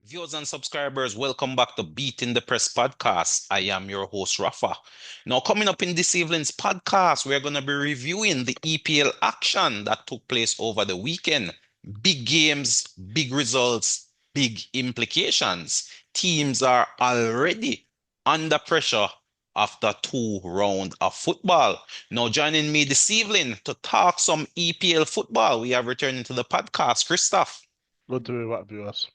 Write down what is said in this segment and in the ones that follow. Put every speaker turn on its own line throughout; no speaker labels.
Viewers and subscribers, welcome back to Beating the Press podcast. I am your host, Rafa. Now, coming up in this evening's podcast, we're going to be reviewing the EPL action that took place over the weekend. Big games, big results, big implications. Teams are already under pressure after two rounds of football. Now, joining me this evening to talk some EPL football, we have returning to the podcast, Christoph.
Good to be back, viewers.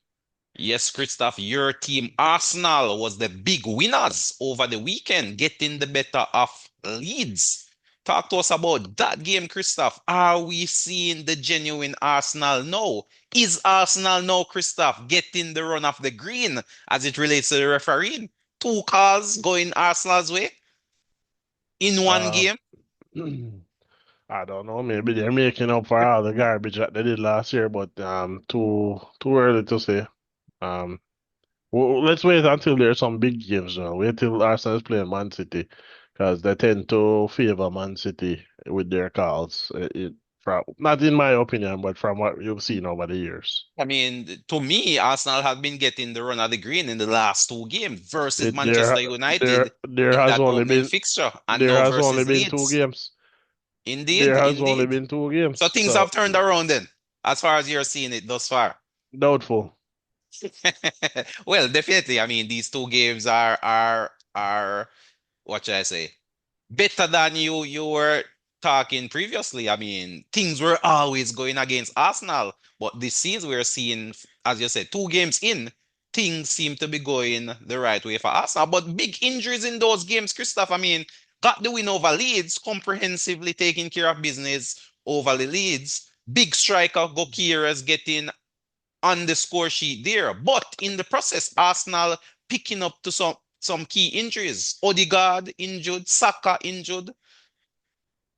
Yes, Christoph, your team Arsenal was the big winners over the weekend, getting the better of Leeds. Talk to us about that game, Christoph. Are we seeing the genuine Arsenal now? Is Arsenal now, Christoph, getting the run of the green as it relates to the refereeing? Two calls going Arsenal's way in one
Uh,
game?
I don't know. Maybe they're making up for all the garbage that they did last year, but too early to say. Um, let's wait until there's some big games now. Wait till Arsenal is playing Man City, because they tend to favor Man City with their calls. Not in my opinion, but from what you've seen over the years.
I mean, to me, Arsenal have been getting the run of the green in the last two games versus
It there
Manchester
there
United
there
in
has
that
only
opening
been
fixture and
there
now
has only
versus
been two
Leeds.
games. There
Indeed,
has only
indeed.
been two
So
games,
things
so
have turned around then, as far as you're seeing it thus far.
doubtful.
Well, definitely. I mean, these two games are what should I say? Better than you were talking previously. I mean, things were always going against Arsenal, but this season we're seeing, as you said, two games in, things seem to be going the right way for Arsenal. But big injuries in those games, Christoph. I mean, got the win over Leeds, comprehensively taking care of business over the Leeds. Big striker Gokira's getting on the score sheet there. But in the process, Arsenal picking up to some key injuries. Odegaard injured, Saka injured.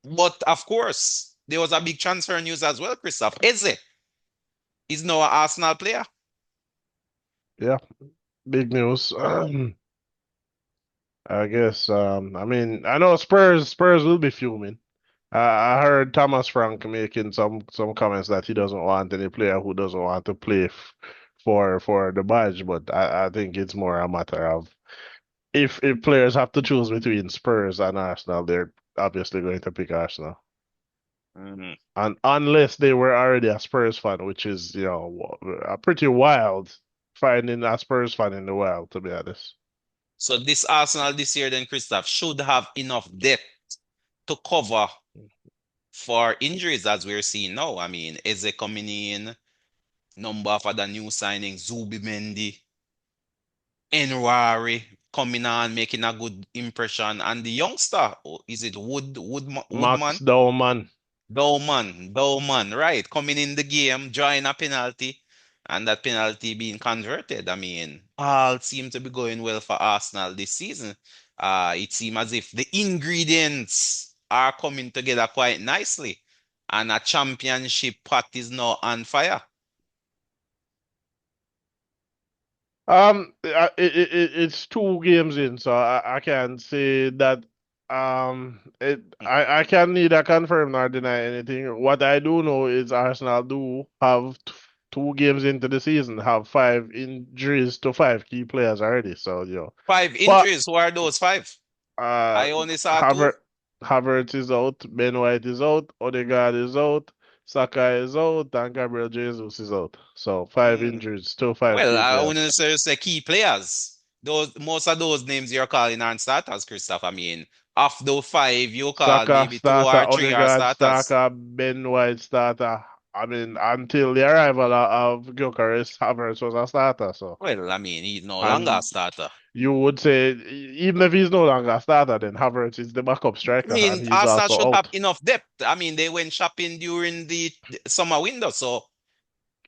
But of course, there was a big transfer news as well, Christoph. Eze is now an Arsenal player.
Yeah, big news. I guess. I mean, I know Spurs will be fuming. I heard Thomas Frank making some comments that he doesn't want any player who doesn't want to play for the badge, but I think it's more a matter of if players have to choose between Spurs and Arsenal, they're obviously going to pick Arsenal.
Mhm.
And unless they were already a Spurs fan, which is, a pretty wild finding a Spurs fan in the wild, to be honest.
So this Arsenal this year, then, Christoph, should have enough depth to cover for injuries as we're seeing now. I mean, Eze coming in, number of other new signings, Zubimendi, Enwari coming on, making a good impression. And the youngster, is it Woodman?
Max Dowman.
Bowman, right, coming in the game, drawing a penalty, and that penalty being converted. I mean, all seem to be going well for Arsenal this season. It seems as if the ingredients are coming together quite nicely, and a championship pot is now on fire.
It's two games in, so I can't say that. I can't neither confirm nor deny anything. What I do know is Arsenal do have two games into the season, have five injuries to five key players already. So,
Five
but
injuries. Who are those five?
uh,
I only saw two.
Havertz, Havertz is out, Ben White is out, Odegaard is out, Saka is out, and Gabriel Jesus is out. So five
Hmm.
injuries to five
Well,
key
I
players.
wouldn't say key players. Those most of those names you're calling aren't starters, Christoph. I mean, of the five you call,
Saka
maybe two
starter,
or three are
Odegaard
starters.
starter, Ben White starter. I mean, until the arrival of Gyökeres, Havertz was a starter. So,
Well, I mean, he's no longer a
and
starter.
you would say even if he's no longer a starter, then Havertz is the backup
I
striker, and
mean,
he's
Arsenal
also
should have
out.
enough depth. I mean, they went shopping during the summer window, so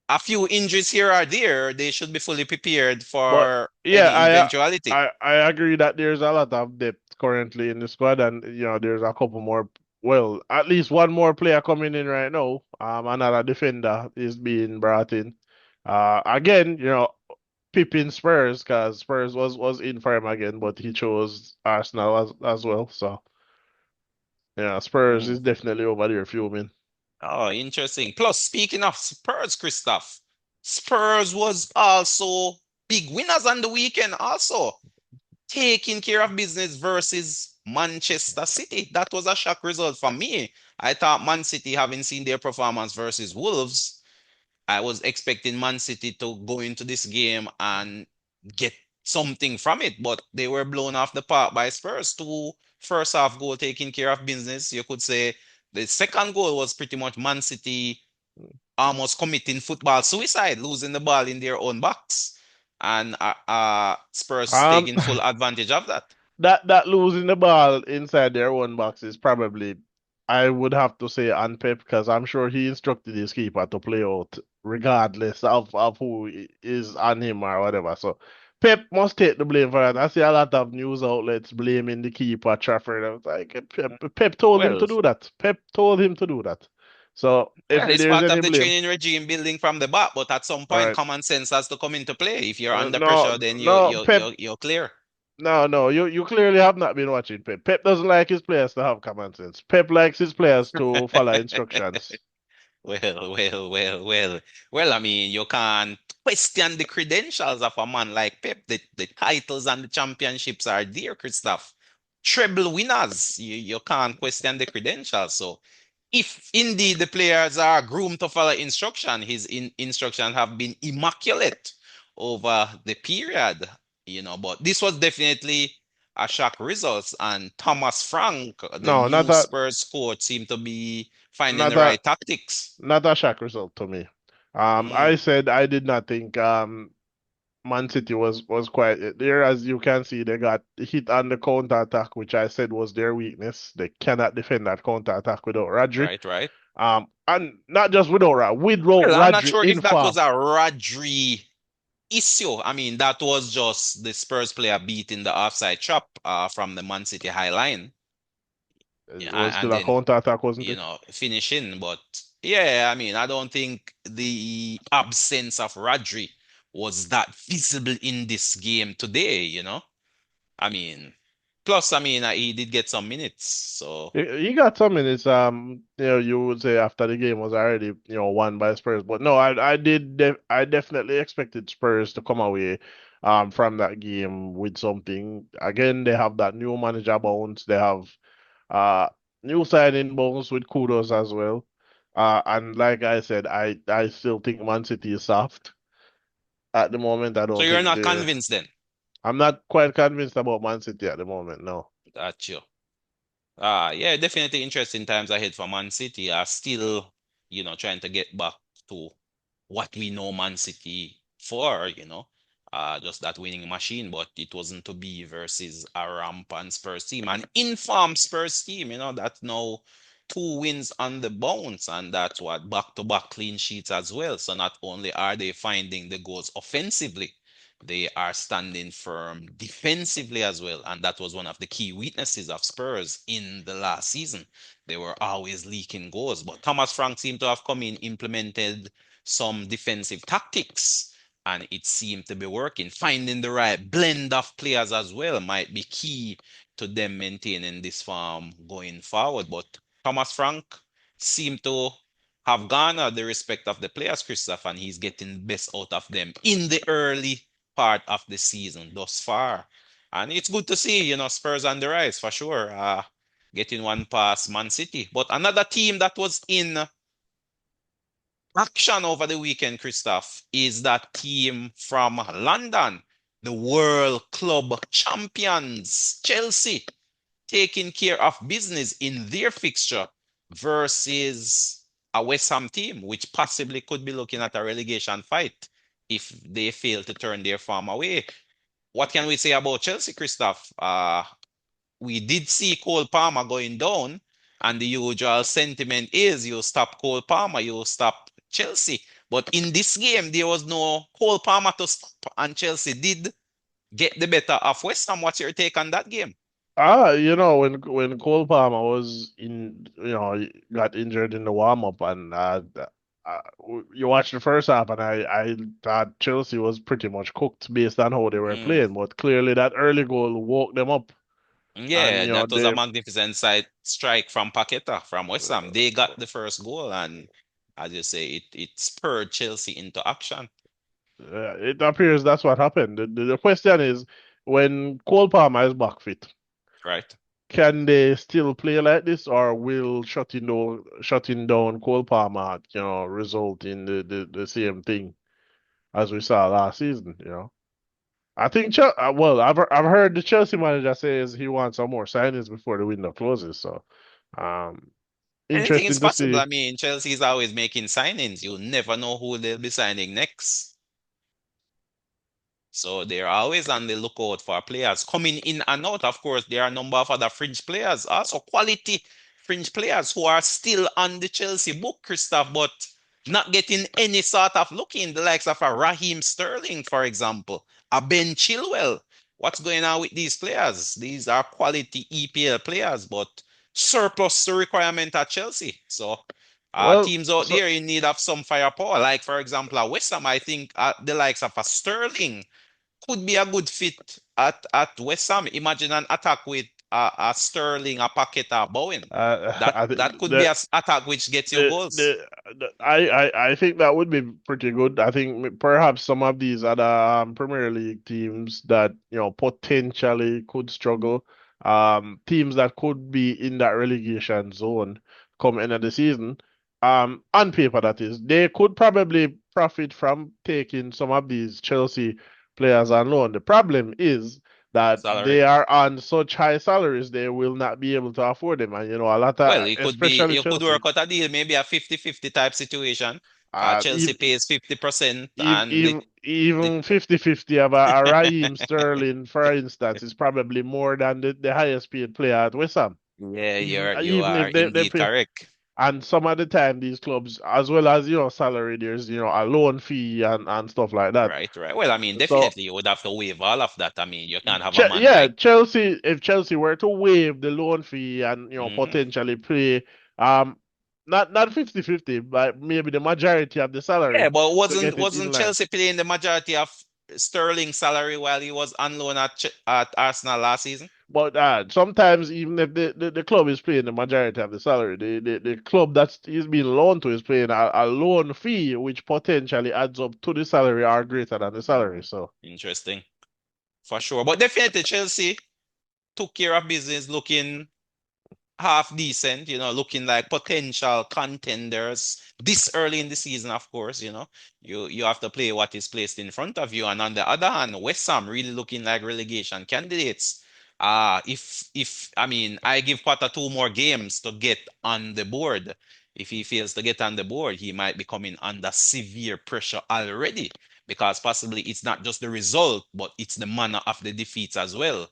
a few injuries here or there, they should be fully prepared
But
for
yeah,
any eventuality.
I agree that there's a lot of depth currently in the squad, and there's a couple more. Well, at least one more player coming in right now. Another defender is being brought in. Again, Pippin Spurs, because Spurs was in for him again, but he chose Arsenal as well. So yeah, Spurs
Mm.
is definitely over there fuming.
Oh, interesting. Plus, speaking of Spurs, Christoph, Spurs was also big winners on the weekend also. Taking care of business versus Manchester City. That was a shock result for me. I thought Man City, having seen their performance versus Wolves, I was expecting Man City to go into this game and get something from it, but they were blown off the park by Spurs. Two first half goal taking care of business. You could say the second goal was pretty much Man City almost committing football suicide, losing the ball in their own box, and Spurs
Um,
taking full advantage of that.
that losing the ball inside their own box is probably, I would have to say, on Pep, because I'm sure he instructed his keeper to play out regardless of who is on him or whatever. So Pep must take the blame for that. I see a lot of news outlets blaming the keeper Trafford. I was like, Pep told him to
Well,
do that. Pep told him to do that. So if
well, it's
there's
part
any
of the
blame,
training regime building from the back, but at some
all
point,
right.
common sense has to come into play. If you're under
No,
pressure, then you
no,
you
Pep.
you you're clear.
No, you clearly have not been watching Pep. Pep doesn't like his players to have common sense. Pep likes his players to follow instructions.
Well. I mean, you can't question the credentials of a man like Pep. The titles and the championships are there, Christoph. Treble winners. You can't question the credentials. So, if indeed the players are groomed to follow instruction, his instructions have been immaculate over the period, But this was definitely a shock results. And Thomas Frank, the
No,
new Spurs coach, seemed to be finding
not
the
a
right tactics.
not a shock result to me. I
Mm,
said I did not think Man City was quite there. As you can see, they got hit on the counter attack, which I said was their weakness. They cannot defend that counter attack without Rodri.
right.
And not just without
Well, I'm not
Rodri
sure
in
if that
form.
was a Rodri issue. I mean, that was just the Spurs player beating the offside trap from the Man City high line.
It
Yeah,
was
and
still a
then
counter attack, wasn't it?
finishing. But yeah, I mean, I don't think the absence of Rodri was that visible in this game today. I mean, plus, I mean, he did get some minutes, so
He got some minutes. You would say after the game was already, won by Spurs. But no, I definitely expected Spurs to come away, from that game with something. Again, they have that new manager bounce. They have, uh, new signing bounce with kudos as well. And like I said, I still think Man City is soft at the moment. I
so
don't
you're
think
not convinced then
I'm not quite convinced about Man City at the moment. No.
that you yeah, definitely interesting times ahead for Man City. Are still, trying to get back to what we know Man City for. Just that winning machine, but it wasn't to be versus a rampant Spurs team, an informed Spurs team, that now two wins on the bounce, and that's what back-to-back clean sheets as well. So not only are they finding the goals offensively, they are standing firm defensively as well. And that was one of the key weaknesses of Spurs in the last season. They were always leaking goals. But Thomas Frank seemed to have come in, implemented some defensive tactics, and it seemed to be working. Finding the right blend of players as well might be key to them maintaining this form going forward. But Thomas Frank seemed to have garnered the respect of the players, Christoph, and he's getting the best out of them in the early part of the season thus far. And it's good to see, Spurs on the rise for sure. Getting one past Man City. But another team that was in action over the weekend, Christoph, is that team from London, the World Club champions, Chelsea, taking care of business in their fixture versus a West Ham team, which possibly could be looking at a relegation fight if they fail to turn their form away. What can we say about Chelsea, Christoph? We did see Cole Palmer going down, and the usual sentiment is you stop Cole Palmer, you stop Chelsea. But in this game, there was no Cole Palmer to stop, and Chelsea did get the better of West Ham. What's your take on that game?
When Cole Palmer was he got injured in the warm up, and uh, you watched the first half, and I thought Chelsea was pretty much cooked based on how they were
Mm.
playing, but clearly that early goal woke them up, and
Yeah, that was a
they
magnificent side strike from Paqueta from West Ham. They got the first goal, and as you say, it spurred Chelsea into action.
It appears that's what happened. The question is, when Cole Palmer is back fit,
right?
can they still play like this, or will shutting down Cole Palmer, result in the same thing as we saw last season? I think well, I've heard the Chelsea manager says he wants some more signings before the window closes. So, um,
Anything is
interesting to
possible.
see.
I mean, Chelsea is always making signings. You never know who they'll be signing next. So they're always on the lookout for players coming in and out. Of course, there are a number of other fringe players, also quality fringe players who are still on the Chelsea book, Christoph, but not getting any sort of look in. The likes of a Raheem Sterling, for example, a Ben Chilwell. What's going on with these players? These are quality EPL players, but surplus to requirement at Chelsea. So
Well,
teams out
so
there in need of some firepower. Like, for example, a West Ham, I think the likes of a Sterling could be a good fit at West Ham. Imagine an attack with a Sterling, a Paqueta, a Bowen. That
I think
that could be a attack which gets you
the,
goals.
the, I think that would be pretty good. I think perhaps some of these other Premier League teams that potentially could struggle, teams that could be in that relegation zone come end of the season, on paper that is, they could probably profit from taking some of these Chelsea players on loan. The problem is that
Salary.
they are on such high salaries they will not be able to afford them, and a lot
Well,
of,
it could be
especially
you could
Chelsea.
work out a deal, maybe a 50-50 type situation. Chelsea
Even
pays 50% and the
even 50-50 of a Raheem Sterling, for instance, is probably more than the highest paid player at West Ham.
yeah,
Even
you
even
are
if they
indeed
pay,
correct.
and some of the time these clubs, as well as salary, there's a loan fee and stuff like that.
Right, right. Well, I mean,
So
definitely you would have to waive all of that. I mean, you can't have a man
Yeah,
like
Chelsea, if Chelsea were to waive the loan fee and
mhm.
potentially pay um not 50-50, but maybe the majority of the salary
Yeah, but
to
wasn't
get it in
wasn't
line.
Chelsea paying the majority of Sterling's salary while he was on loan at Arsenal last season?
But sometimes even if the club is paying the majority of the salary, the club that's is being loaned to is paying a loan fee, which potentially adds up to the salary or greater than the salary. So
Interesting, for sure. But definitely Chelsea took care of business, looking half decent, looking like potential contenders this early in the season, of course, you have to play what is placed in front of you. And on the other hand, West Ham really looking like relegation candidates. If I mean, I give Potter two more games to get on the board. If he fails to get on the board, he might be coming under severe pressure already because possibly it's not just the result, but it's the manner of the defeats as well,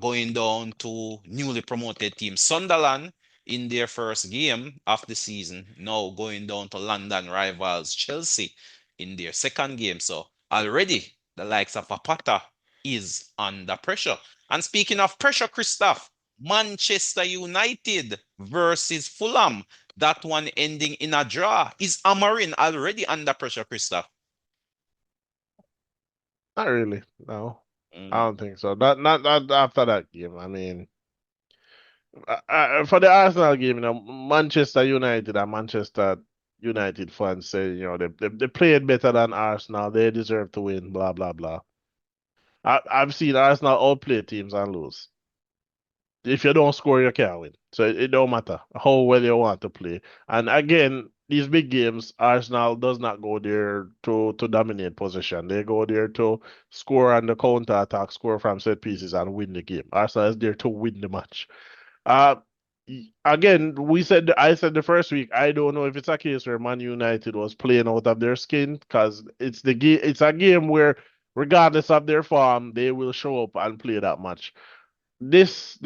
going down to newly promoted team Sunderland in their first game of the season. Now going down to London rivals Chelsea in their second game. So already the likes of Apata is under pressure. And speaking of pressure, Christoph, Manchester United versus Fulham. That one ending in a draw. Is Amarin already under pressure, Christoph?
not really, no, I
Mm.
don't think so. Not after that game. I mean. For the Arsenal game, Manchester United and Manchester United fans say, they played better than Arsenal. They deserve to win, blah, blah, blah. I've seen Arsenal outplay teams and lose. If you don't score, you can't win. So it don't matter how well you want to play. And again, these big games, Arsenal does not go there to dominate possession. They go there to score on the counter attack, score from set pieces, and win the game. Arsenal is there to win the match. Uh, Again, I said the first week, I don't know if it's a case where Man United was playing out of their skin because it's a game where regardless of their form, they will show up and play that match. This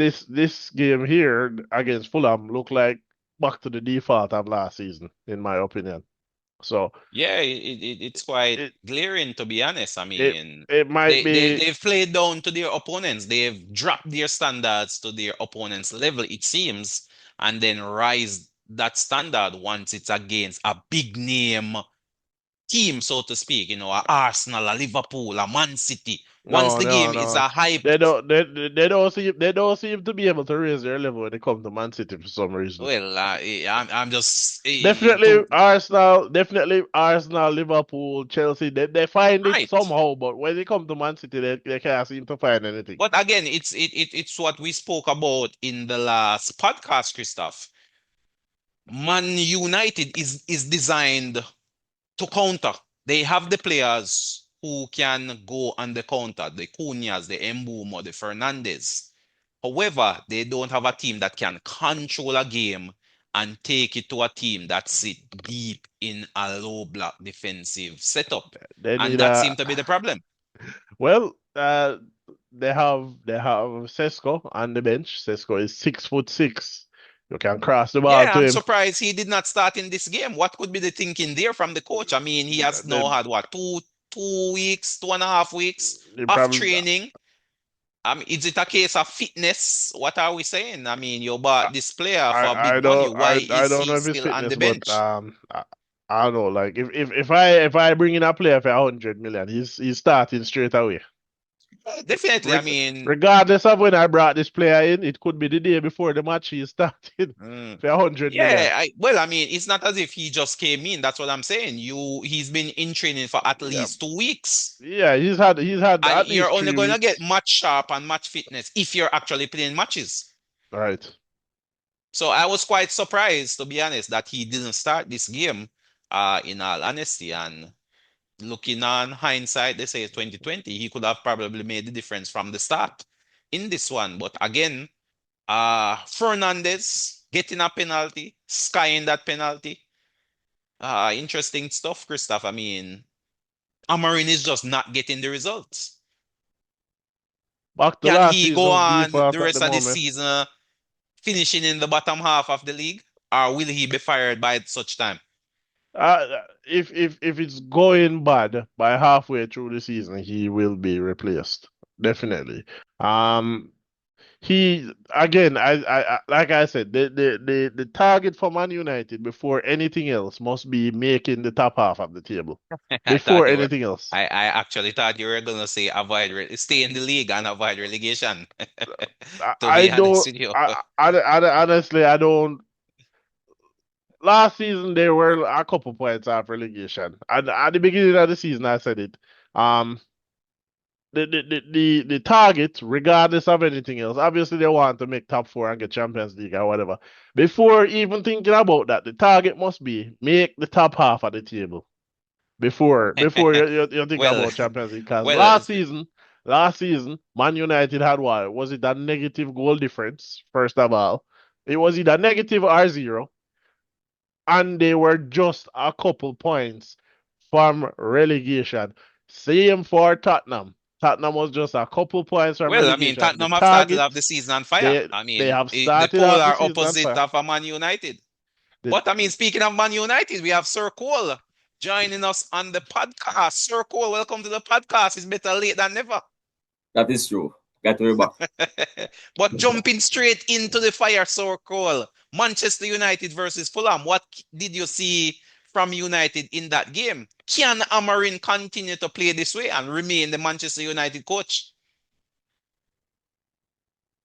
game here against Fulham look like back to the default of last season, in my opinion. So
Yeah, it's quite
it
glaring to be honest. I
it
mean,
it might be
they've played down to their opponents. They've dropped their standards to their opponent's level, it seems, and then rise that standard once it's against a big name team, so to speak, a Arsenal, a Liverpool, a Man City, Once
No,
the
no,
game is
no.
a hype,
They don't seem to be able to raise their level when it comes to Man City for some reason.
well, I'm just
Definitely Arsenal, Liverpool, Chelsea, they find it
right.
somehow, but when they come to Man City, they can't seem to find anything.
But again, it's what we spoke about in the last podcast, Christoph. Man United is designed to counter. They have the players who can go on the counter, the Cunhas, the Mbumo, the Fernandes. However, they don't have a team that can control a game and take it to a team that sit deep in a low block defensive setup.
They
And
need
that
a
seemed to be the problem.
well, they have Sesko on the bench. Sesko is 6'6". You can cross the ball
Yeah,
to
I'm
him.
surprised he did not start in this game. What could be the thinking there from the coach? I mean, he has now
They,
had what, 2 weeks, 2.5 weeks
they
of
probably
training. Is it a case of fitness? What are we saying? I mean, you
I
bought this player for
I
big money.
don't
Why
I
is
don't
he
know if it's
still on the
fitness, but
bench?
I don't know. Like if I bring in a player for 100 million, he's starting straight away.
Definitely. I
Reg
mean,
Regardless of when I brought this player in, it could be the day before the match he started
mm,
for 100 million.
yeah. I mean, it's not as if he just came in. That's what I'm saying. He's been in training for at
Yeah,
least 2 weeks,
yeah, he's had
and
at
you're
least
only
three
going to get
weeks.
match sharp and match fitness if you're actually playing matches.
Right.
So I was quite surprised, to be honest, that he didn't start this game. In all honesty, and looking on hindsight, they say 2020, he could have probably made the difference from the start in this one. But again, Fernandez getting a penalty, skying that penalty. Interesting stuff, Christoph. I mean, Amarin is just not getting the results.
Back to
Can
last
he go
season's
on
default
the
at the
rest of this
moment.
season finishing in the bottom half of the league? Or will he be fired by such time?
If it's going bad by halfway through the season, he will be replaced. Definitely. Um, he again, like I said, the target for Man United before anything else must be making the top half of the table.
I thought
Before
you were.
anything else.
I actually thought you were gonna say stay in the league and avoid relegation.
I,
To
I
be honest
don't.
with you.
Honestly, I don't. Last season they were a couple points off relegation. At the beginning of the season, I said it. Um, the target, regardless of anything else, obviously they want to make top four and get Champions League or whatever. Before even thinking about that, the target must be make the top half of the table before you think
Well,
about Champions League. Because
well,
last season, Man United had what? Was it a negative goal difference? First of all, it was either negative or zero, and they were just a couple points from relegation. Same for Tottenham. Tottenham was just a couple points from
I mean,
relegation. The
Tottenham have started off the
target,
season on fire.
they
I
they
mean,
have
the
started off the
polar
season on
opposite
fire.
of a Man United.
The,
But I mean, speaking of Man United, we have Sir Cole joining us on the podcast. Sir Cole, welcome to the podcast. It's better late than never.
That is true. Got to be back.
But jumping straight into the fire circle, Manchester United versus Fulham. What did you see from United in that game? Can Amarin continue to play this way and remain the Manchester United coach?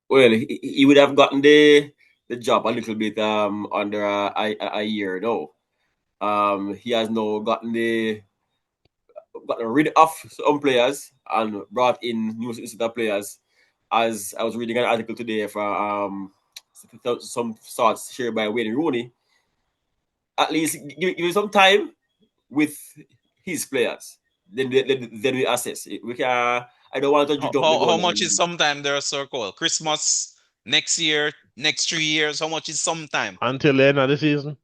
Well, he would have gotten the job a little bit under a year now. He has now gotten rid of some players and brought in new set of players. As I was reading an article today for some thoughts shared by Wayne Rooney, at least give it some time with his players. Then we assess. We can. I don't want to
How,
jump the
how, how
gun
much is
on.
sometime there, Sir Cole? Christmas next year, next 3 years, how much is sometime?
until the end of the season.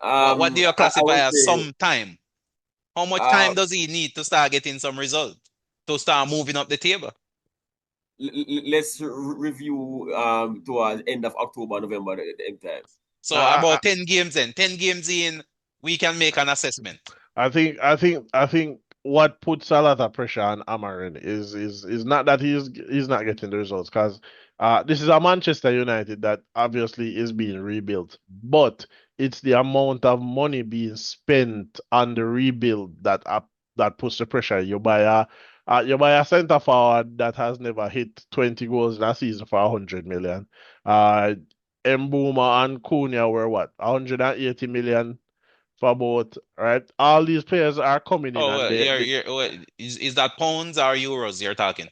What do you
I
classify
would
as
say
sometime? How much
uh,
time does he need to start getting some result? To start moving up the table?
let's review towards end of October, November, the end time.
So
I,
about 10 games in. 10 games in, we can make an assessment.
I think what puts a lot of pressure on Amarin is not that he's not getting the results because this is a Manchester United that obviously is being rebuilt, but it's the amount of money being spent on the rebuild that puts the pressure. You buy You buy a centre forward that has never hit 20 goals in a season for 100 million. Uh, Mbuma and Cunha were what? 180 million for both, right? All these players are coming in
Oh,
and
well,
they
is that pounds or euros you're talking?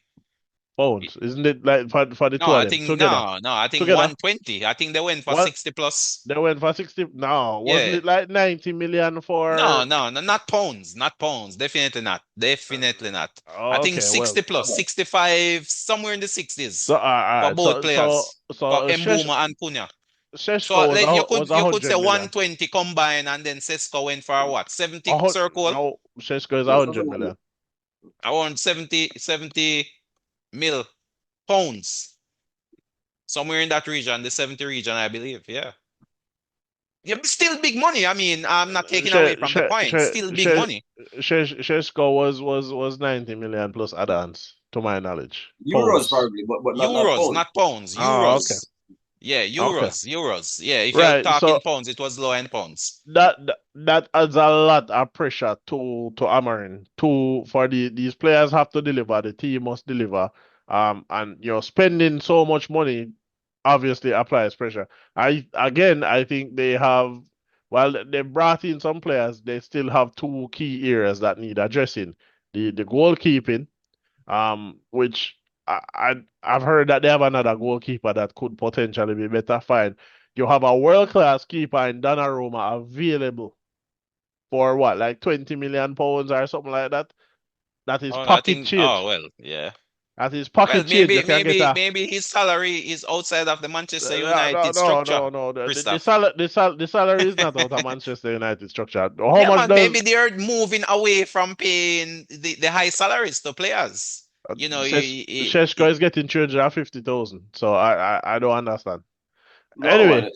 pounds, isn't it? Like for the
No,
two of
I
them
think
together,
no. I think
together.
120. I think they went for
What
60 plus.
they went for 60? No, wasn't
Yeah.
it like 90 million
No,
for?
no, no, not pounds, not pounds. Definitely not. Definitely not. I think
Okay, well,
60 plus, 65, somewhere in the 60s
so
for both
so
players, for
Shesh,
Mbuma and Cunha. So
Sheshko was
like,
was
you could say
100 million.
120 combined and then Sesko went for what? 70 circle?
No, Sheshko is
Yes,
100
something like that.
million.
Around 70 mil pounds. Somewhere in that region, the 70 region, I believe. Yeah. Yeah, but still big money. I mean, I'm not taking away from the point. Still big money.
Sheshko was 90 million plus add-ons, to my knowledge.
Euros
Pounds.
probably, but not
Euros,
pounds.
not pounds.
Ah, okay.
Euros. Yeah,
Okay.
euros. Yeah, if you're
Right.
talking
So
pounds, it was low end pounds.
that adds a lot of pressure to Amarin. For these players have to deliver, the team must deliver. And spending so much money obviously applies pressure. I think they have, while they brought in some players, they still have two key areas that need addressing. The goalkeeping, which I've heard that they have another goalkeeper that could potentially be better. Fine. You have a world-class keeper in Donnarumma available for what, like 20 million pounds or something like that. That is
Oh, I
pocket
think, oh,
change.
well, yeah.
That is
Well,
pocket change. You can get a
maybe his salary is outside of the Manchester
no,
United
no,
structure,
no, no.
Christoph.
The salary is not out of Manchester United structure. How
Yeah,
much
man,
does
maybe they're moving away from paying the high salaries to players. You know,
Sheshko is getting 350,000? So I don't understand.
No, man.
Anyway,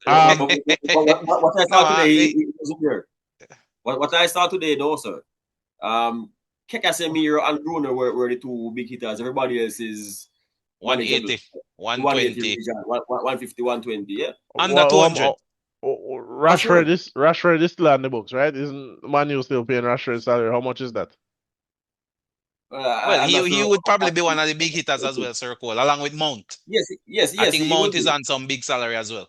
um,
What I
no,
saw today, he wasn't there. What I saw today, though, sir. Casemiro and Bruno were the two big hitters. Everybody else is manageable.
180,
The 180
120,
region, 150, 120. Yeah.
under 200.
Rashford,
Rashford is still on the books, right? Isn't Manu still paying Rashford's salary? How much is that?
Well,
I'm not
he
sure.
would probably be one of the big hitters as well, Sir Cole, along with Mount. I
Yes,
think
he will
Mount is
be.
on some big salary as well.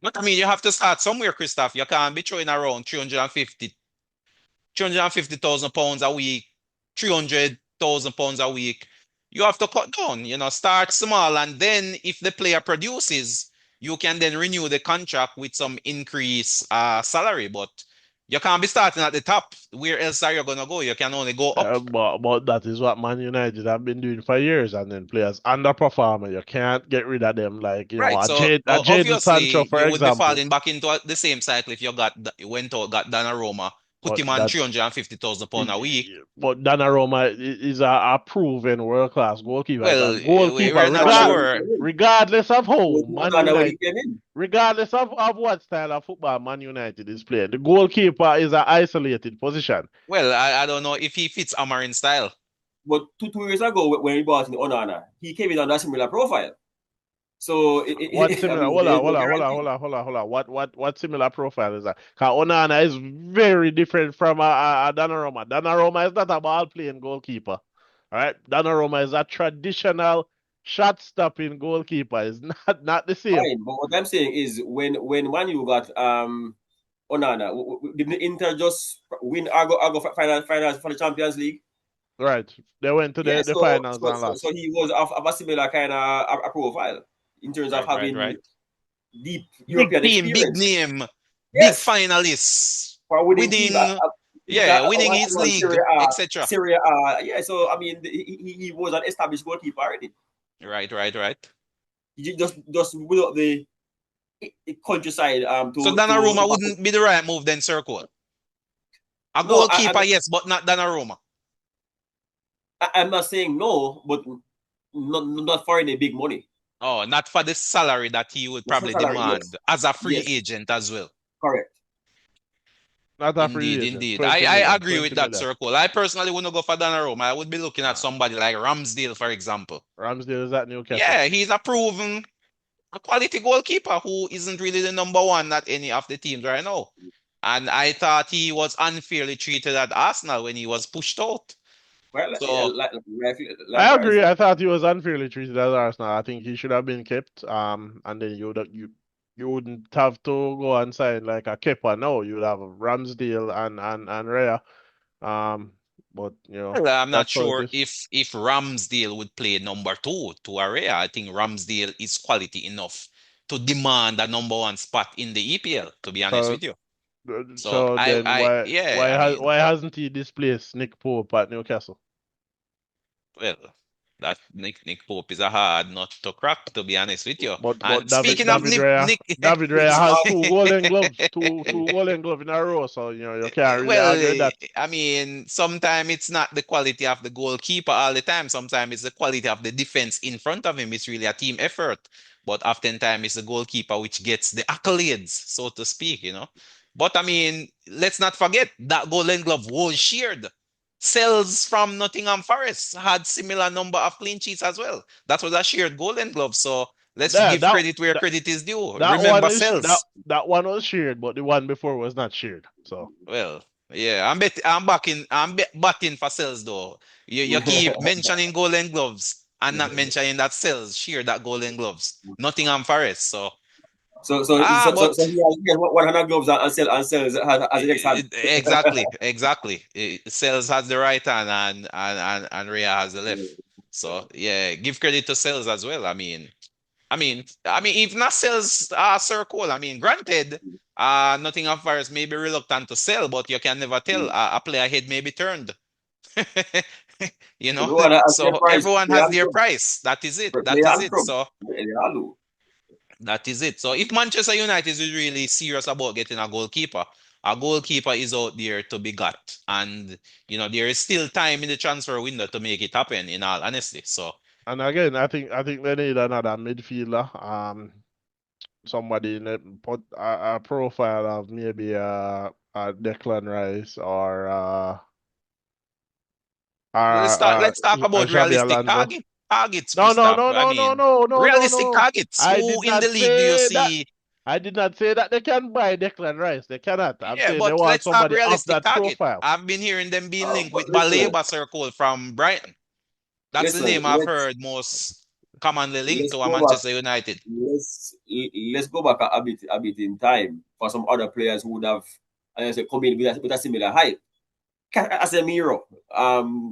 But I mean, you have to start somewhere, Christoph. You can't be throwing around 350,000 pounds a week, 300,000 pounds a week. You have to cut down, start small. And then if the player produces, you can then renew the contract with some increase salary. But you can't be starting at the top. Where else are you going to go? You can only go up.
But that is what Man United have been doing for years, and then players underperforming. You can't get rid of them, like
Right. So
A Jadon Sancho,
obviously,
for
you would be
example.
falling back into the same cycle if you went out, got Donnarumma, put
But
him on
that's
350,000 pounds a week.
but Donnarumma is a proven world-class goalkeeper. It's a
Well,
goalkeeper,
we're not sure.
regardless of how Man
When he
United,
came in.
regardless of what style of football Man United is playing. The goalkeeper is an isolated position.
Well, I don't know if he fits Amarin style.
But two years ago, when he bought in Onana, he came in on a similar profile. So
What
I
similar?
mean,
Hold
there's
on,
no
hold on, hold on,
guarantee.
hold on, hold on, hold on. What similar profile is that? Because Onana is very different from a Donnarumma. Donnarumma is not a ball playing goalkeeper. All right, Donnarumma is a traditional shot stopping goalkeeper. It's not the same.
Fine, but what I'm saying is when Manu got Onana, didn't Inter just win Argo finals for the Champions League?
Right, they went to
Yeah,
the finals and
so
lost.
he was of a similar kind of a profile in terms of
Right.
having deep
Big
European
team, big
experience.
name, big
Yes,
finalists,
for a winning team.
winning, yeah, winning his
One
league, etc.
Syria. Yeah, so I mean, he was an established goalkeeper already.
Right.
He just without the countryside
So
to
Donnarumma wouldn't be the right move then, Circle. A
no,
goalkeeper, yes, but not Donnarumma.
I'm not saying no, but not for any big money.
Oh, not for the salary that he would
Not for
probably
salary, yes.
demand as a free
Yes,
agent as well.
correct.
Not a free agent.
Indeed.
20
I
million.
agree
20
with that,
million.
Circle. I personally wouldn't go for Donnarumma. I would be looking at
Uh,
somebody like Ramsdale, for example.
Ramsdale is at Newcastle.
Yeah, he's a proven a quality goalkeeper who isn't really the number one at any of the teams right now. And I thought he was unfairly treated at Arsenal when he was pushed out.
Well,
So
I
likewise.
agree. I thought he was unfairly treated as Arsenal. I think he should have been kept. And then you wouldn't have to go and sign like a Kepa. No, you'd have Ramsdale and Raya. Um, but
well, I'm not
that's how it
sure
is.
if Ramsdale would play number two to Area. I think Ramsdale is quality enough to demand a number one spot in the EPL, to be honest
So
with you. So
so then
yeah, I mean,
why hasn't he displaced Nick Pope at Newcastle?
well, that Nick Pope is a hard nut to crack, to be honest with you.
But
And speaking of
David
It's
Raya has
smart.
two golden gloves, two golden gloves in a row. So you can't really
well,
argue with that.
I mean, sometimes it's not the quality of the goalkeeper all the time. Sometimes it's the quality of the defense in front of him. It's really a team effort. But oftentimes it's the goalkeeper which gets the accolades, so to speak. But I mean, let's not forget that golden glove was shared. Sells from Nottingham Forest had similar number of clean sheets as well. That was a shared golden glove. So let's
Yeah,
give credit where credit is due.
that one
Remember
is
Sells.
that one was shared, but the one before was not shared. So
Well, yeah, I'm batting for sales though. You keep mentioning golden gloves and not mentioning that sales share that golden gloves. Nottingham Forest. So
So so
ah,
so so,
but
so he has 100 gloves and sell as the next hand.
exactly. Sales has the right hand and Rhea has the left. So yeah, give credit to sales as well. I mean, if not sales circle, I mean, granted, Nottingham Forest may be reluctant to sell, but you can never tell. A player head may be turned. You know,
Everyone has their
so
price.
everyone
Play
has
and
their
club.
price. That is it.
Play
That is
and
it.
club.
So
They all do.
that is it. So if Manchester United is really serious about getting a goalkeeper is out there to be got. And there is still time in the transfer window to make it happen, in all honesty. So
and again, I think they need another midfielder. Somebody in put a profile of maybe a Declan Rice or
let's talk
a
about
Xabi
realistic
Alonso.
targets,
No, no,
Christoph.
no,
I
no, no,
mean,
no, no, no,
realistic
no.
targets.
I
Who
did
in the
not
league do you
say that.
see?
I did not say that they can buy Declan Rice. They cannot. I'm
Yeah,
saying they
but
want
let's talk
somebody of
realistic
that
target.
profile.
I've been hearing them being linked
But
with
listen,
Baleba Circle from Brighton. That's the
listen.
name I've heard most commonly linked
Let's
to a
go back.
Manchester United.
Let's go back a bit in time for some other players who would have, I say, come in with a similar hype. Casemiro,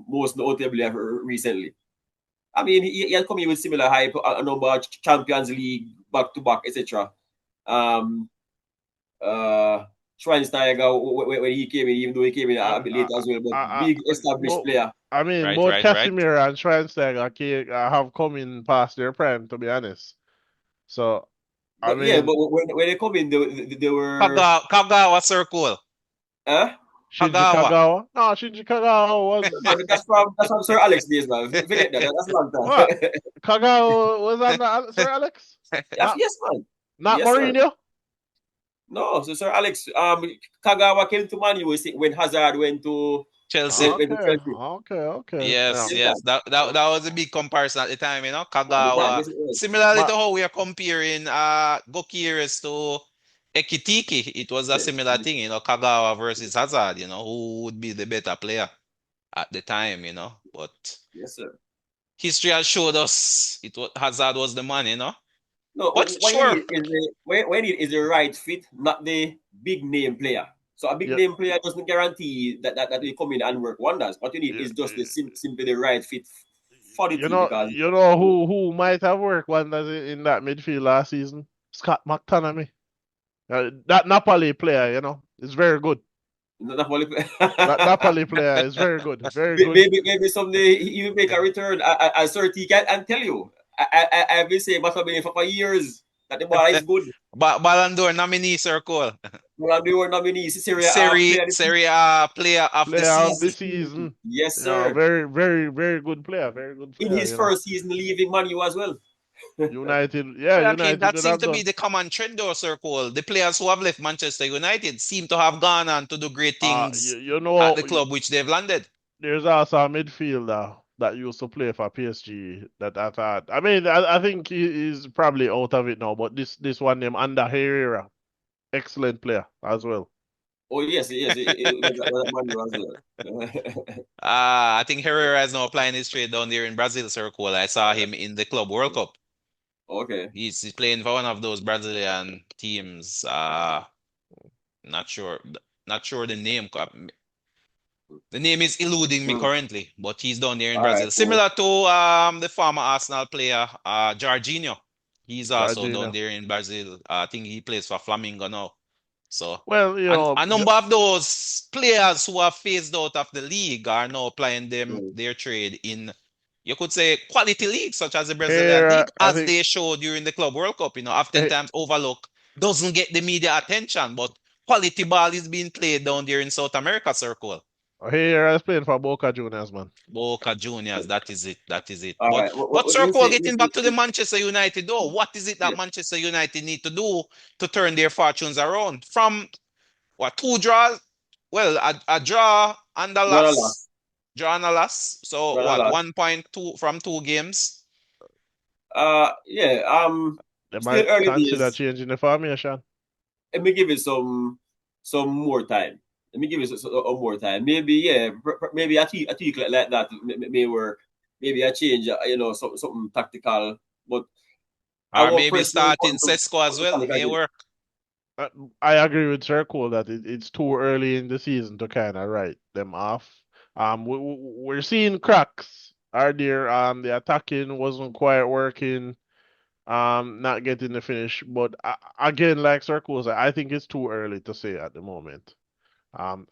most notably recently. I mean, he had come in with similar hype, a number of Champions League back to back, etc. Um, uh, Schweinsteiger when he came in, even though he came in a
Um,
bit
I,
late as well, but
I,
big established
but
player.
I mean,
Right,
both
right, right.
Casemiro and Schweinsteiger have come in past their prime, to be honest. So I
But yeah,
mean,
but when they come in, they were
Kagawa Circle.
huh?
Shinji
Kagawa.
Kagawa. No, Shinji Kagawa was
Man, that's from Sir Alex days, man. Forget that. That's a long
what?
time.
Kagawa was on Sir Alex? Not
Yes, man.
not
Yes, sir.
Mourinho?
No, so Sir Alex, Kagawa came to Man U when Hazard went to
Chelsea.
went to
Okay,
Chelsea.
okay.
Yes,
Yeah.
Same
yes.
time.
That was a big comparison at the time.
At the time,
Kagawa.
yes, it was.
Similarly to
Ma
how we are comparing Gokires to Ekitike, it was a
Yes,
similar thing. Kagawa versus Hazard, who would be the better player at the time. But
yes, sir.
history has showed us Hazard was the man.
No,
But
what you
sure,
need is the right fit, not the big name player. So a big
yeah,
name player doesn't guarantee that will come in and work wonders. What you need
yeah,
is just simply the right fit for the
you
team
know
because
you know who might have worked wonders in that midfield last season? Scott McTominay. That Napoli player, is very good.
Napoli.
That Napoli player is very good, very good.
Maybe someday he will make a return. I certainly can tell you. I've been saying Matabene for years that the ball is good.
Ballon d'Or nominee circle.
Well, they were nominees. Serie A
Serie
player.
Serie A player of the
Player of the
season.
season.
Yes, sir.
Very, very, very good player. Very good
In
player.
his first season leaving Man U as well.
United, yeah,
Well, I mean,
United
that
would
seemed
have
to be
done.
the common trend though, Circle. The players who have left Manchester United seem to have gone on to do great
You,
things
you
at
know,
the club which they've landed.
there's also a midfielder that used to play for PSG that I thought. I mean, I think he's probably out of it now, but this one named Ander Herrera, excellent player as well.
Oh yes, it was at Man U as well.
I think Herrera is now applying his trade down there in Brazil, Circle. I saw him in the Club World Cup.
Okay.
He's playing for one of those Brazilian teams. Not sure, not sure the name. The name is eluding me
Mm.
currently, but he's down there in
All right,
Brazil.
cool.
Similar to the former Arsenal player, Jorginho. He's also down
Jorginho.
there in Brazil. I think he plays for Flamengo now. So,
Well,
and a number of those players who are phased out of the league are now playing
Mm.
their trade in, you could say, quality leagues such as the Brazilian
here
league,
I
as
think
they showed during the Club World Cup.
eh,
Oftentimes overlooked, doesn't get the media attention, but quality ball is being played down there in South America circle.
here I was playing for Boca Juniors, man.
Boca Juniors, that is it. That is it.
All
But
right. Let me
Circle,
say,
getting back to the Manchester United, though, what is it that
yeah,
Manchester United need to do to turn their fortunes around? From what, two draws? Well, a draw and a
run a
loss.
loss,
Draw and a loss. So
run a
what,
loss.
1.2 from two games?
Yeah.
They
Still
might
early
consider
days.
changing the formation.
Let me give it some more time. Let me give it more time. Maybe yeah, maybe a tweak like that may work. Maybe a change, something tactical. But
Or
our
maybe
personal
starting
want to
Sesko as well.
panic
May
again.
work.
Uh, I agree with Sir Cole that it's too early in the season to kind of write them off. We're seeing cracks are there. The attacking wasn't quite working. Not getting the finish. But again, like Sir Cole said, I think it's too early to say at the moment.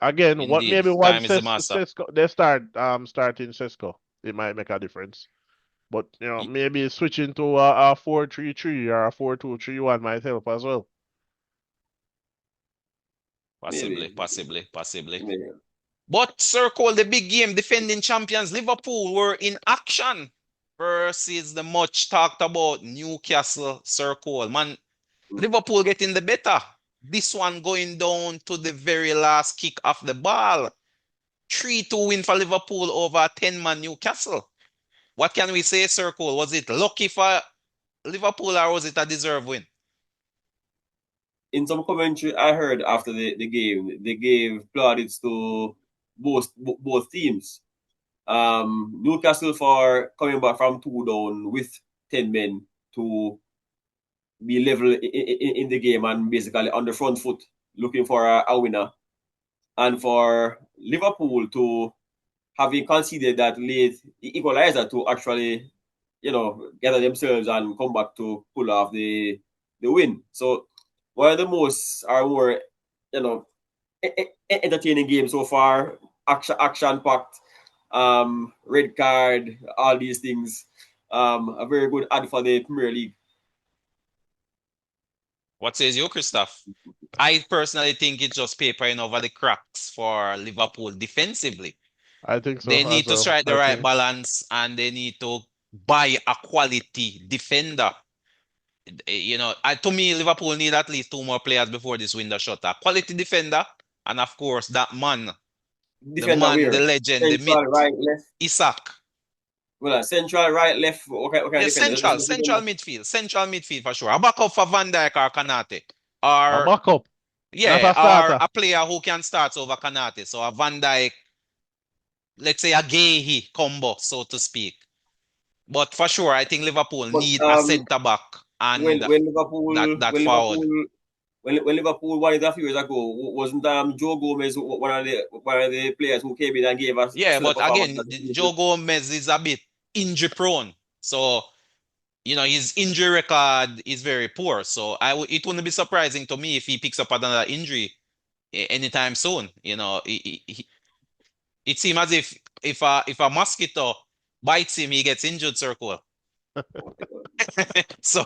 Again, what
Indeed.
maybe once
Time is the master.
Cisco they starting Cisco, it might make a difference. But maybe switching to a 4-3-3 or a 4-2-3-1 might help as well.
Possibly,
Maybe,
possibly, possibly.
maybe.
But Circle, the big game, defending champions Liverpool were in action versus the much talked about Newcastle. Circle. Man, Liverpool getting the better. This one going down to the very last kick of the ball. 3-2 win for Liverpool over 10-man Newcastle. What can we say, Circle? Was it lucky for Liverpool or was it a deserved win?
In some commentary I heard after the game, they gave plaudits to both teams. Newcastle for coming back from two down with 10 men to be level in the game and basically on the front foot looking for a winner. And for Liverpool to having conceded that late equalizer to actually, gather themselves and come back to pull off the win. So one of the most are more, entertaining games so far. Action packed, red card, all these things. A very good ad for the Premier League.
What says you, Christoph? I personally think it's just papering over the cracks for Liverpool defensively.
I think so
They need
as
to
well.
strike the
I
right
think
balance and they need to buy a quality defender. To me, Liverpool need at least two more players before this window shut. A quality defender, and of course,
Defender
the
where?
legend, the myth,
Central, right, left.
Isak.
Well, central, right, left. What kind of
Yes,
defender? Just
central
defender.
midfield, central midfield for sure. A backup for Van Dijk or Kanate,
a
or
backup, not
yeah,
a
or
starter.
a player who can start over Kanate. So a Van Dijk, let's say a Gehi combo, so to speak. But for sure, I think Liverpool
But
need a centre back and
when Liverpool
that
when
forward.
Liverpool when Liverpool won it a few years ago, wasn't Joe Gomez one of the players who came in and gave us
Yeah,
stellar
but
performance
again,
at the
Joe
United?
Gomez is a bit injury prone. So, his injury record is very poor. So it wouldn't be surprising to me if he picks up another injury anytime soon. It seems as if a mosquito bites him, he gets injured, circle. So,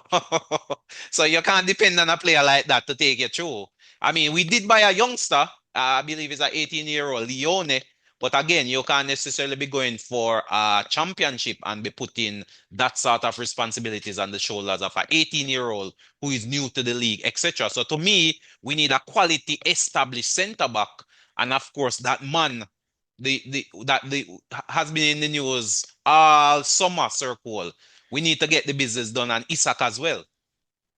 so you can't depend on a player like that to take you through. I mean, we did buy a youngster. I believe it's an 18-year-old Leone. But again, you can't necessarily be going for a championship and be putting that sort of responsibilities on the shoulders of an 18-year-old who is new to the league, etc. So to me, we need a quality established centre back, and of course, that man, the has been in the news all summer, circle. We need to get the business done and Isak as well.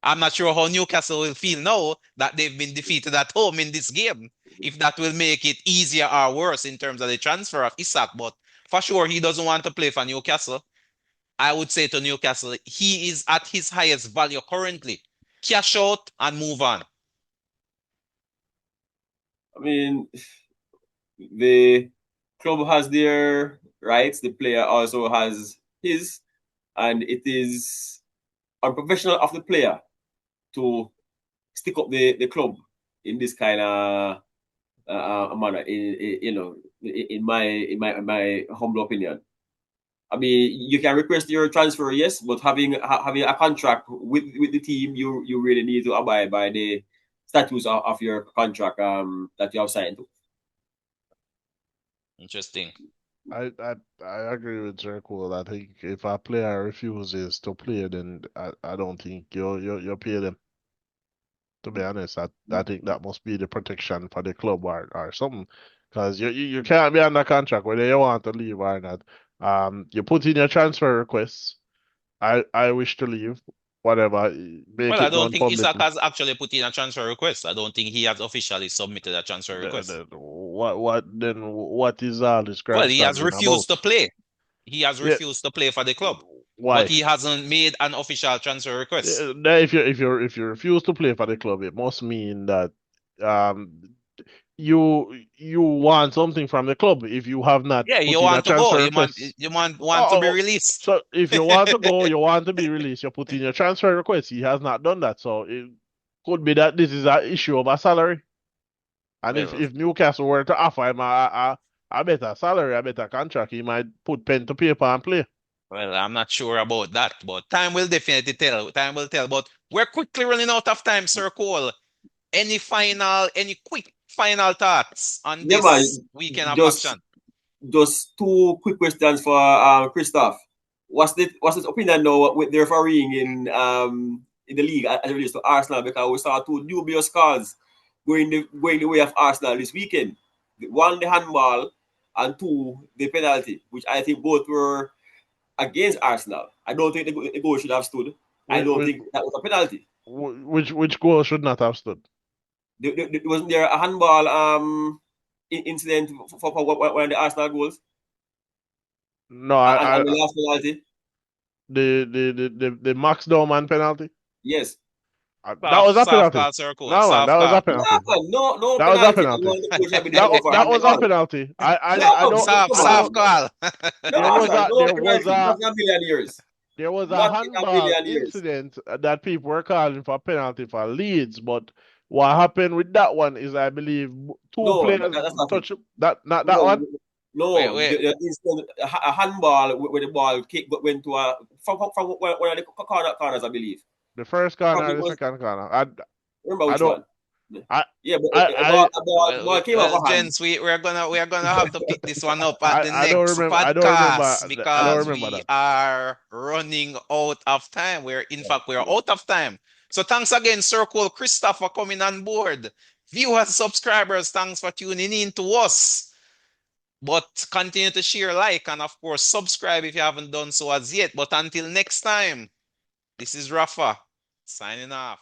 I'm not sure how Newcastle will feel now that they've been defeated at home in this game. If that will make it easier or worse in terms of the transfer of Isak, but for sure he doesn't want to play for Newcastle. I would say to Newcastle, he is at his highest value currently. Cash out and move on.
I mean, the club has their rights. The player also has his, and it is unprofessional of the player to stick up the club in this kind of manner. In my humble opinion. I mean, you can request your transfer, yes, but having a contract with the team, you really need to abide by the statutes of your contract that you have signed.
Interesting.
I agree with Jerko. I think if a player refuses to play, then I don't think you pay them. To be honest, I think that must be the protection for the club or something. Because you can't be under contract whether you want to leave or not. You put in your transfer requests. I wish to leave. Whatever, make
Well, I
it
don't
known
think Isak
publicly.
has actually put in a transfer request. I don't think he has officially submitted a transfer request.
What is all this
Well, he has
grandstanding
refused
about?
to play. He has
Yeah,
refused to play for the club, but
why?
he hasn't made an official transfer request.
Then if you refuse to play for the club, it must mean that um you want something from the club if you have not
Yeah, you
put in a
want to go.
transfer
You want
request.
you want to be
Oh,
released.
so if you want to go, you want to be released, you put in your transfer request. He has not done that, so it could be that this is an issue of a salary. And if
Well,
if Newcastle were to offer him a better salary, a better contract, he might put pen to paper and play.
well, I'm not sure about that, but time will definitely tell. Time will tell. But we're quickly running out of time, Sir Cole. Any quick final thoughts on
Yeah,
this
man.
weekend of
Just
action?
just two quick questions for Christoph. What's his opinion now with the refereeing in the league as it relates to Arsenal? Because we saw two dubious calls going the way of Arsenal this weekend. One, the handball, and two, the penalty, which I think both were against Arsenal. I don't think the goal should have stood. I
Which
don't think that was a penalty.
which goal should not have stood?
Wasn't there a handball incident for one of the Arsenal goals
No,
and the last penalty?
the Max Dorman penalty.
Yes.
That was a
Soft
penalty.
call, Sir Cole.
No, man,
Soft
that was a
call.
penalty.
No
That was a
penalty. And
penalty.
one of the goals should be decided for
That was a
handball.
penalty. I
No,
don't.
come
Soft
on.
call.
No, sir, no
There was
penalty.
a
Not in a million years.
there was a
Not in a
handball
million years.
incident that people were calling for penalty for Leeds, but what happened with that one is, I believe, two
No,
players
that's not it.
touch that not that
No,
one.
Wait,
no.
wait.
The instant, a handball where the ball kick went to a from one of the corners, I believe.
The first corner,
Probably
or the
was.
second corner.
Remember
I
which
don't.
one?
I
Yeah, but
I
a ball came off a hand.
Gents, we're gonna have to pick this one up at the
I don't
next
remember.
podcast
I don't
because
remember
we
that.
are running out of time. We're out of time. So thanks again, Circle Christoph, for coming on board. Viewers, subscribers, thanks for tuning in to us. But continue to share, like, and of course subscribe if you haven't done so as yet. But until next time, this is Rafa signing off.